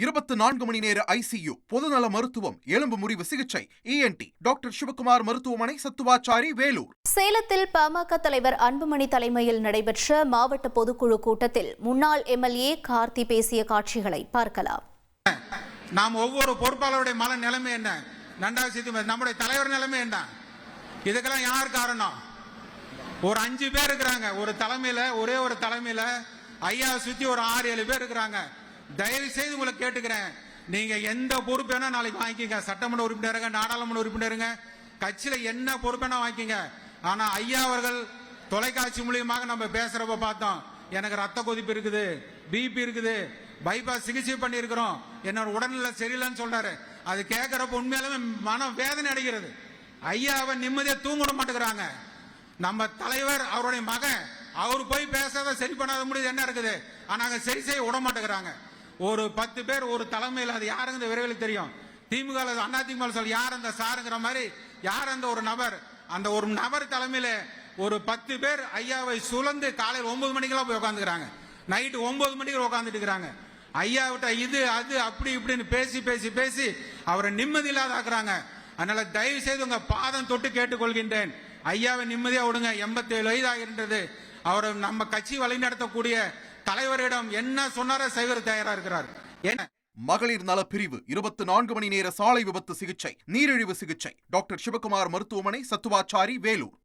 24 மணி நேர ஐசியு, பொதுநல மருத்துவம், எலும்பு முறிவு சிகிச்சை, ENT டாக்டர் சிவகுமார் மருத்துவமனை, சத்துவாச்சாரி, வேலூர். சேலத்தில் பாமக தலைவர் அன்புமணி தலைமையில் நடைபெற்ற மாவட்ட பொதுக்குழு கூட்டத்தில் முன்னாள் MLA கார்த்தி பேசிய காட்சிகளை பார்க்கலாம். நாம் ஒவ்வொரு பொறுப்பாளருடைய மன நிலைமை என்ன, நம்முடைய தலைவர் நிலைமை என்ன, இதுக்கெல்லாம் யார் காரணம்? ஒரு 5 பேர் இருக்கிறாங்க ஒரு தலைமையில, ஒரே ஒரு தலைமையில ஐயா சுத்தி ஒரு 6-7 பேர் இருக்கிறாங்க. தயவு செய்து உங்களை கேட்டுக்கிறேன், நீங்க எந்த பொறுப்பு வேணா நாளைக்கு வாங்கிக்கங்க. சட்டமன்ற உறுப்பினருங்க, நாடாளுமன்ற உறுப்பினருங்க, கட்சியில என்ன பொறுப்பு வேணா வாங்கிக்கங்க. ஆனா ஐயா அவர்கள் தொலைக்காட்சி மூலியமாக நம்ம பேசுறப்ப பார்த்தோம், எனக்கு ரத்த கொதிப்பு இருக்குது, பிபி இருக்குது, பைபாஸ் சிகிச்சை பண்ணி இருக்கிறோம், என்னோட உடல்நிலை சரியில்லைன்னு சொல்றாரு. அது கேட்கறப்ப உண்மையாலுமே மன வேதனை அடைகிறது. ஐயாவை நிம்மதியா தூங்க மாட்டேங்கிறாங்க. நம்ம தலைவர் அவருடைய மகன், அவர் போய் பேசாத சரி பண்ணாத முடியுது என்ன இருக்குது, ஆனா சரி செய்ய விட மாட்டேங்கிறாங்க. ஒரு 10 பேர் ஒரு தலைமையில், அது யாருங்க விரைவில் தெரியும். திமுக அதிமுக சொல்ல யார் அந்த சாருங்கிற மாதிரி, யார் அந்த ஒரு நபர், அந்த ஒரு நபர் தலைமையில ஒரு 10 பேர் ஐயாவை சுழந்து காலையில் 9 மணிக்கெல்லாம் போய் உட்காந்துக்கிறாங்க, நைட்டு 9 மணிக்கு உட்காந்துட்டு இருக்கிறாங்க. ஐயா விட்ட இது அது அப்படி இப்படின்னு பேசி பேசி பேசி அவரை நிம்மதி இல்லாத ஆக்குறாங்க. அதனால தயவு செய்து உங்க பாதம் தொட்டு கேட்டுக்கொள்கின்றேன், ஐயாவை நிம்மதியா விடுங்க. 87 வயது ஆகின்றது. அவரை நம்ம கட்சி வழிநடத்தக்கூடிய தலைவரிடம் என்ன சொன்னார செய்வது தயாரா இருக்கிறார். மகளிர் நல பிரிவு, 24 மணி நேர சாலை விபத்து சிகிச்சை, நீரிழிவு சிகிச்சை, டாக்டர் சிவகுமார் மருத்துவமனை, சத்துவாச்சாரி, வேலூர்.